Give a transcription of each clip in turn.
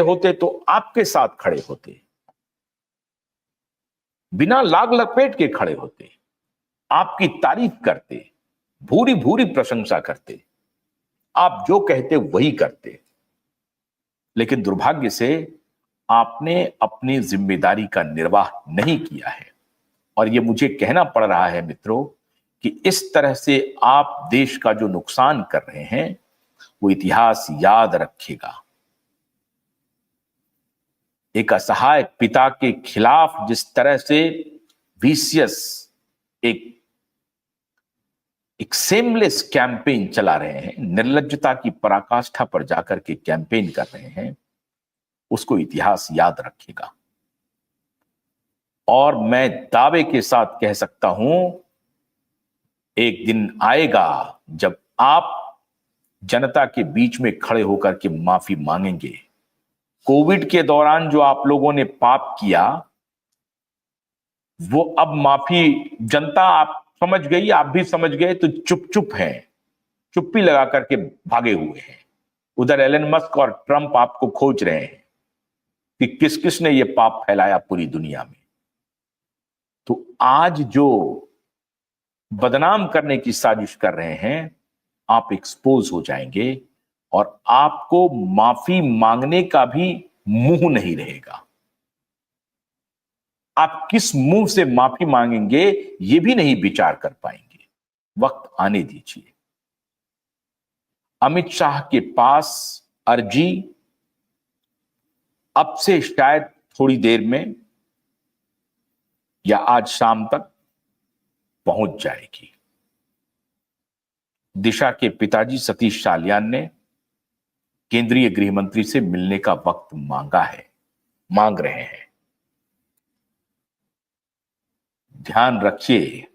होते तो आपके साथ खड़े होते, बिना लाग लपेट के खड़े होते, आपकी तारीफ करते, भूरी भूरी प्रशंसा करते, आप जो कहते वही करते। लेकिन दुर्भाग्य से आपने अपनी जिम्मेदारी का निर्वाह नहीं किया है, और यह मुझे कहना पड़ रहा है मित्रों कि इस तरह से आप देश का जो नुकसान कर रहे हैं वो इतिहास याद रखेगा। एक असहाय पिता के खिलाफ जिस तरह से विशियस एक सेमलेस कैंपेन चला रहे हैं, निर्लज्जता की पराकाष्ठा पर जाकर के कैंपेन कर रहे हैं, उसको इतिहास याद रखेगा। और मैं दावे के साथ कह सकता हूं, एक दिन आएगा जब आप जनता के बीच में खड़े होकर के माफी मांगेंगे। कोविड के दौरान जो आप लोगों ने पाप किया वो अब माफी जनता आप समझ गई, आप भी समझ गए, तो चुप चुप हैं, चुप्पी लगा करके भागे हुए हैं। उधर एलन मस्क और ट्रंप आपको खोज रहे हैं कि किस किस ने ये पाप फैलाया पूरी दुनिया में। तो आज जो बदनाम करने की साजिश कर रहे हैं, आप एक्सपोज हो जाएंगे और आपको माफी मांगने का भी मुंह नहीं रहेगा। आप किस मुंह से माफी मांगेंगे ये भी नहीं विचार कर पाएंगे। वक्त आने दीजिए। अमित शाह के पास अर्जी अब से शायद थोड़ी देर में या आज शाम तक पहुंच जाएगी। दिशा के पिताजी सतीश सालियान ने केंद्रीय गृह मंत्री से मिलने का वक्त मांग रहे हैं। ध्यान रखिए,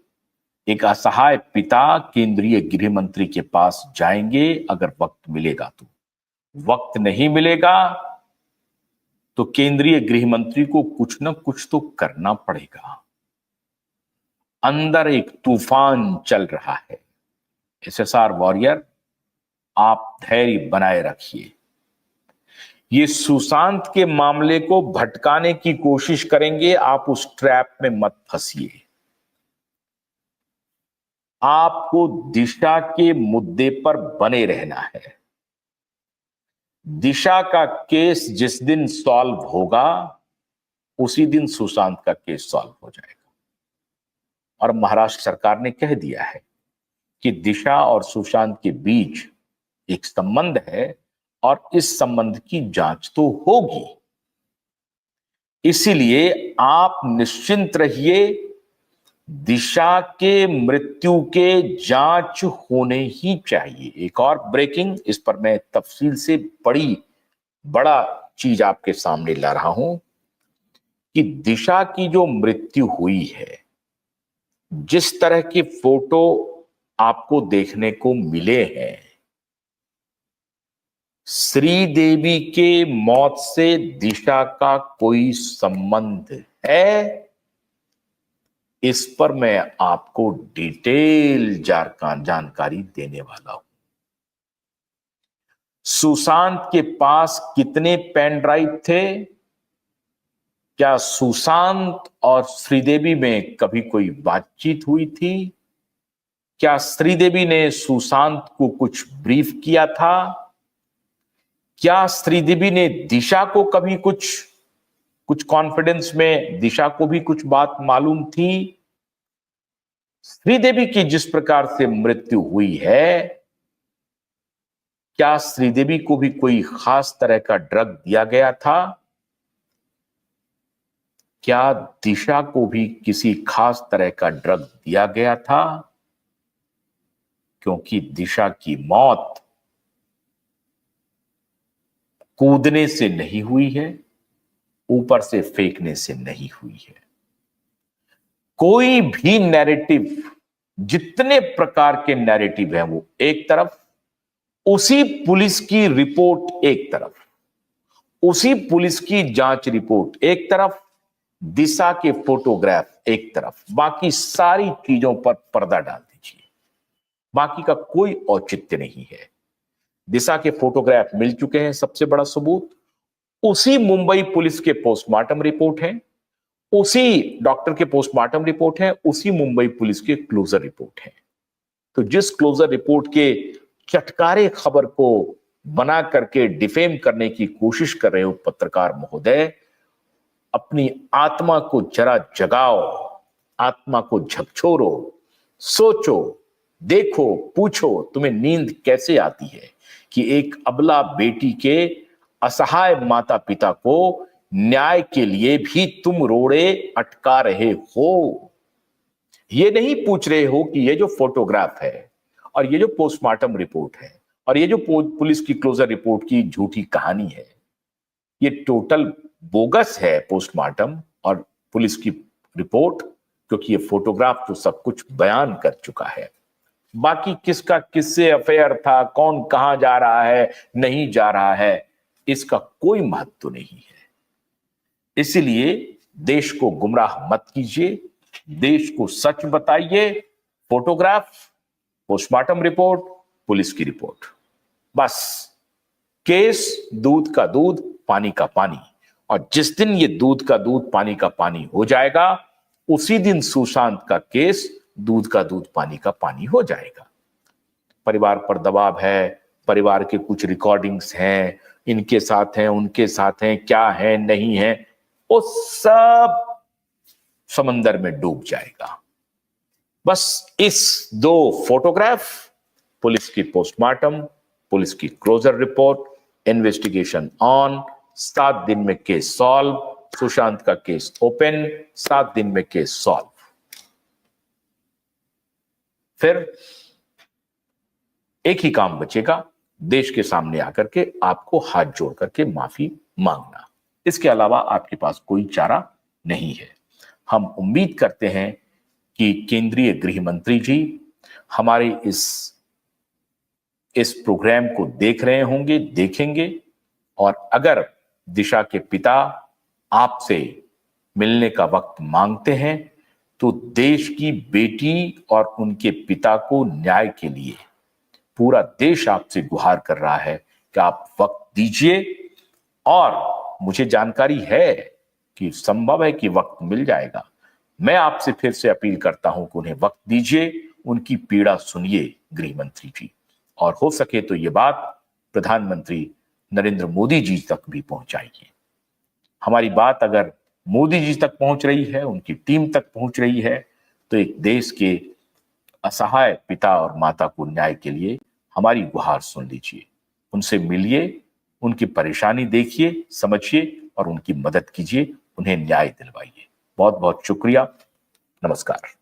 एक असहाय पिता केंद्रीय गृह मंत्री के पास जाएंगे अगर वक्त मिलेगा तो। वक्त नहीं मिलेगा तो केंद्रीय गृह मंत्री को कुछ ना कुछ तो करना पड़ेगा। अंदर एक तूफान चल रहा है। एसएसआर वॉरियर, आप धैर्य बनाए रखिए। ये सुशांत के मामले को भटकाने की कोशिश करेंगे, आप उस ट्रैप में मत फंसिए। आपको दिशा के मुद्दे पर बने रहना है। दिशा का केस जिस दिन सॉल्व होगा उसी दिन सुशांत का केस सॉल्व हो जाएगा। और महाराष्ट्र सरकार ने कह दिया है कि दिशा और सुशांत के बीच एक संबंध है और इस संबंध की जांच तो होगी। इसीलिए आप निश्चिंत रहिए, दिशा के मृत्यु के जांच होने ही चाहिए। एक और ब्रेकिंग, इस पर मैं तफसील से बड़ा चीज आपके सामने ला रहा हूं कि दिशा की जो मृत्यु हुई है, जिस तरह के फोटो आपको देखने को मिले हैं, श्रीदेवी के मौत से दिशा का कोई संबंध है, इस पर मैं आपको डिटेल जानकारी देने वाला हूं। सुशांत के पास कितने पेन ड्राइव थे? क्या सुशांत और श्रीदेवी में कभी कोई बातचीत हुई थी? क्या श्रीदेवी ने सुशांत को कुछ ब्रीफ किया था? क्या श्रीदेवी ने दिशा को कभी कुछ कॉन्फिडेंस में दिशा को भी कुछ बात मालूम थी? श्रीदेवी की जिस प्रकार से मृत्यु हुई है, क्या श्रीदेवी को भी कोई खास तरह का ड्रग दिया गया था? क्या दिशा को भी किसी खास तरह का ड्रग दिया गया था? क्योंकि दिशा की मौत कूदने से नहीं हुई है, ऊपर से फेंकने से नहीं हुई है। कोई भी नैरेटिव, जितने प्रकार के नैरेटिव हैं वो एक तरफ, उसी पुलिस की रिपोर्ट एक तरफ, उसी पुलिस की जांच रिपोर्ट एक तरफ, दिशा के फोटोग्राफ एक तरफ, बाकी सारी चीजों पर पर्दा डाल दीजिए। बाकी का कोई औचित्य नहीं है। दिशा के फोटोग्राफ मिल चुके हैं, सबसे बड़ा सबूत। उसी मुंबई पुलिस के पोस्टमार्टम रिपोर्ट है, उसी डॉक्टर के पोस्टमार्टम रिपोर्ट है, उसी मुंबई पुलिस के क्लोजर रिपोर्ट है। तो जिस क्लोजर रिपोर्ट के चटकारे खबर को बना करके डिफेम करने की कोशिश कर रहे हो पत्रकार महोदय, अपनी आत्मा को जरा जगाओ, आत्मा को झकझोरो, सोचो, देखो, पूछो तुम्हें नींद कैसे आती है कि एक अबला बेटी के असहाय माता पिता को न्याय के लिए भी तुम रोड़े अटका रहे हो। ये नहीं पूछ रहे हो कि ये जो फोटोग्राफ है और ये जो पोस्टमार्टम रिपोर्ट है और ये जो पुलिस की क्लोजर रिपोर्ट की झूठी कहानी है, ये टोटल बोगस है पोस्टमार्टम और पुलिस की रिपोर्ट, क्योंकि ये फोटोग्राफ तो सब कुछ बयान कर चुका है। बाकी किसका किससे अफेयर था, कौन कहां जा रहा है, नहीं जा रहा है, इसका कोई महत्व नहीं है। इसलिए देश को गुमराह मत कीजिए, देश को सच बताइए। फोटोग्राफ, पोस्टमार्टम रिपोर्ट, पुलिस की रिपोर्ट, बस। केस दूध का दूध, पानी का पानी। और जिस दिन ये दूध का दूध, पानी का पानी हो जाएगा, उसी दिन सुशांत का केस दूध का दूध, पानी का पानी हो जाएगा। परिवार पर दबाव है, परिवार के कुछ रिकॉर्डिंग्स हैं, इनके साथ हैं, उनके साथ हैं, क्या है नहीं है, वो सब समंदर में डूब जाएगा। बस इस 2 फोटोग्राफ, पुलिस की पोस्टमार्टम, पुलिस की क्लोजर रिपोर्ट, इन्वेस्टिगेशन ऑन, 7 दिन में केस सॉल्व, सुशांत का केस ओपन, 7 दिन में केस सॉल्व। फिर एक ही काम बचेगा, देश के सामने आकर के आपको हाथ जोड़ करके माफी मांगना। इसके अलावा आपके पास कोई चारा नहीं है। हम उम्मीद करते हैं कि केंद्रीय गृह मंत्री जी हमारे इस प्रोग्राम को देख रहे होंगे, देखेंगे, और अगर दिशा के पिता आपसे मिलने का वक्त मांगते हैं तो देश की बेटी और उनके पिता को न्याय के लिए पूरा देश आपसे गुहार कर रहा है कि आप वक्त दीजिए। और मुझे जानकारी है कि संभव है कि वक्त मिल जाएगा। मैं आपसे फिर से अपील करता हूं कि उन्हें वक्त दीजिए, उनकी पीड़ा सुनिए गृह मंत्री जी, और हो सके तो ये बात प्रधानमंत्री नरेंद्र मोदी जी तक भी पहुंचाइए। हमारी बात अगर मोदी जी तक पहुंच रही है, उनकी टीम तक पहुंच रही है, तो एक देश के असहाय पिता और माता को न्याय के लिए हमारी गुहार सुन लीजिए, उनसे मिलिए, उनकी परेशानी देखिए, समझिए और उनकी मदद कीजिए, उन्हें न्याय दिलवाइए। बहुत बहुत शुक्रिया। नमस्कार।